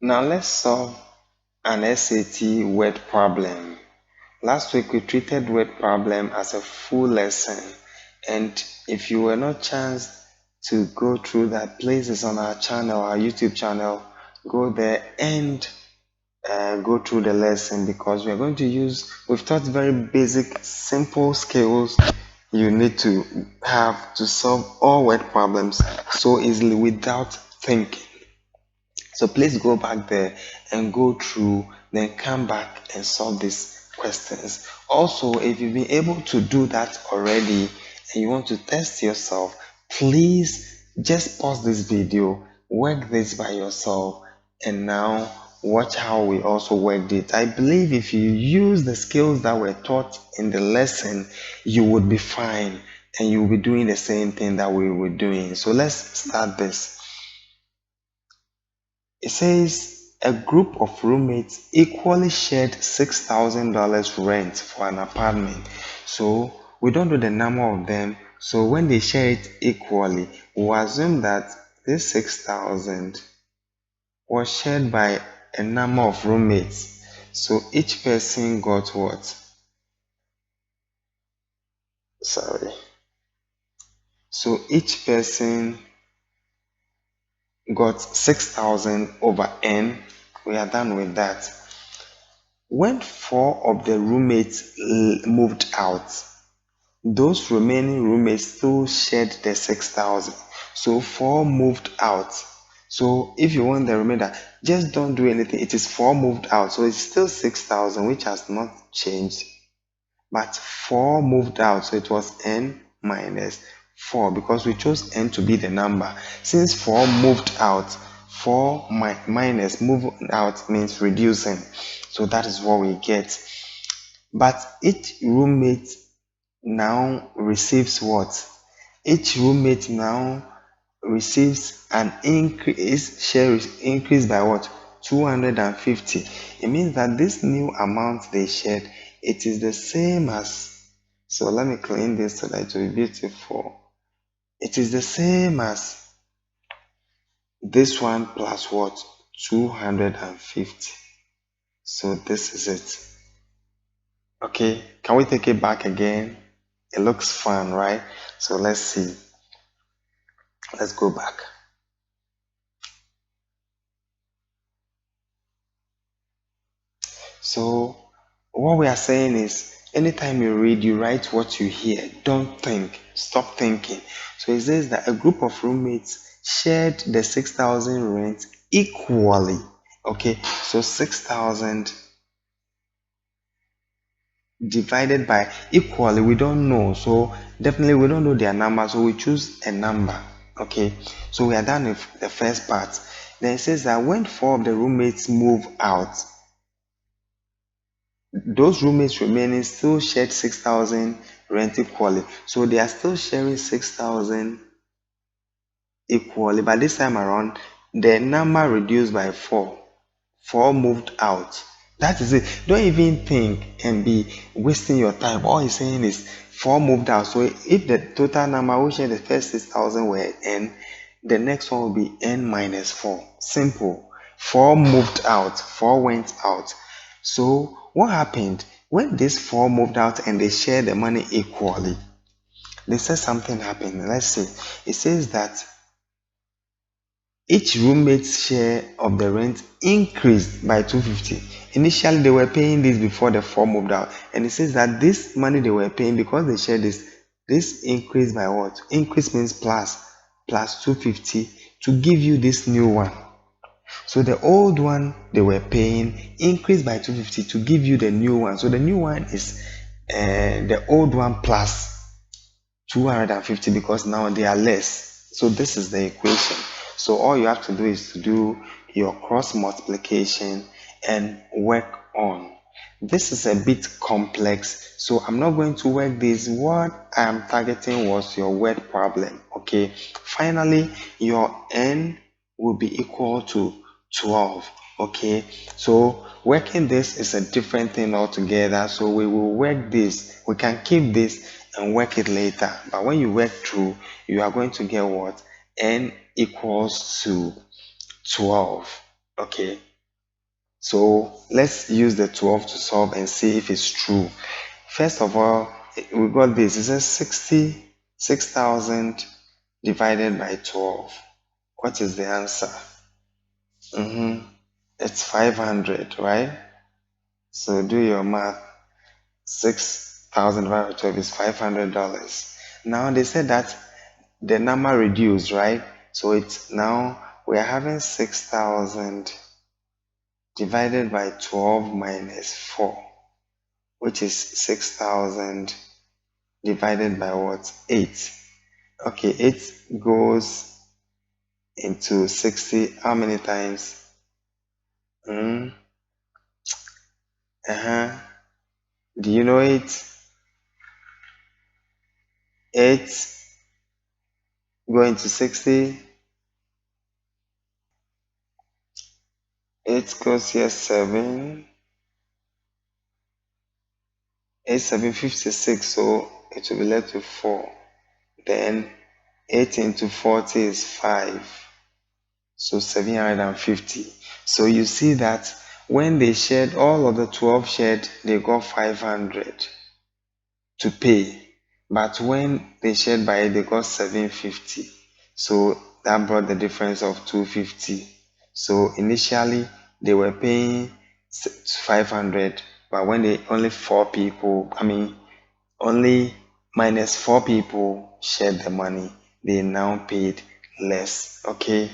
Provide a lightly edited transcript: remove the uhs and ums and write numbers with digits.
Now let's solve an SAT word problem. Last week we treated word problem as a full lesson, and if you were not chanced to go through that, places on our channel, our YouTube channel, go there and go through the lesson, because we are going to we've taught very basic, simple skills you need to have to solve all word problems so easily without thinking. So please go back there and go through, then come back and solve these questions. Also, if you've been able to do that already and you want to test yourself, please just pause this video, work this by yourself, and now watch how we also worked it. I believe if you use the skills that were taught in the lesson, you would be fine and you will be doing the same thing that we were doing. So let's start this. It says a group of roommates equally shared $6,000 rent for an apartment. So we don't know the number of them. So when they share it equally, we'll assume that this 6,000 was shared by a number of roommates. So each person got what? Sorry. So each person got 6,000 over n. We are done with that. When four of the roommates moved out, those remaining roommates still shared the 6,000. So four moved out. So if you want the remainder, just don't do anything. It is four moved out. So it's still 6,000, which has not changed. But four moved out. So it was n minus 4, because we chose n to be the number. Since 4 moved out, 4 minus move out means reducing. So that is what we get. But each roommate now receives what? Each roommate now receives an increase, share is increased by what? 250. It means that this new amount they shared, it is the same as, so let me clean this so that it will be beautiful. It is the same as this one plus what? 250. So this is it. Okay, can we take it back again? It looks fun, right? So let's see. Let's go back. So what we are saying is, anytime you read, you write what you hear. Don't think. Stop thinking. So it says that a group of roommates shared the 6,000 rent equally. Okay, so 6,000 divided by equally, we don't know. So definitely we don't know their number. So we choose a number. Okay, so we are done with the first part. Then it says that when four of the roommates move out, those roommates remaining still shared 6,000 rent equally. So they are still sharing 6,000 equally, but this time around, the number reduced by 4. 4 moved out. That is it. Don't even think and be wasting your time. All he's saying is 4 moved out. So if the total number, we share the first 6,000 were n, the next one will be n minus 4. Simple. 4 moved out. 4 went out. So what happened? When these 4 moved out and they share the money equally, they said something happened. Let's see. It says that each roommate's share of the rent increased by 250. Initially, they were paying this before the 4 moved out. And it says that this money they were paying, because they shared this increased by what? Increase means plus 250 to give you this new one. So the old one they were paying increased by 250 to give you the new one. So the new one is the old one plus 250, because now they are less. So this is the equation. So all you have to do is to do your cross multiplication and work on. This is a bit complex, so I'm not going to work this. What I'm targeting was your word problem. Okay, finally your n will be equal to 12. Okay, so working this is a different thing altogether. So we will work this, we can keep this and work it later, but when you work through, you are going to get what? N equals to 12. Okay, So let's use the 12 to solve and see if it's true. First of all, we got this. It says 66,000 divided by 12. What is the answer? It's 500, right? So do your math. 6,000 divided by 12 is $500. Now they said that the number reduced, right? So it's now we are having 6,000 divided by 12 minus 4, which is 6,000 divided by what? 8. Okay, 8 goes into 60 how many times? Mm, uh-huh. Do you know it? 8 go into 60. 8 goes here 7. 8 7 56, so it will be left with 4. Then 8 into 40 is 5. So 750. So you see that when they shared, all of the 12 shared, they got 500 to pay. But when they shared by 8, they got 750. So that brought the difference of 250. So initially they were paying 500, but when they only 4 people, only minus 4 people shared the money, they now paid less. Okay.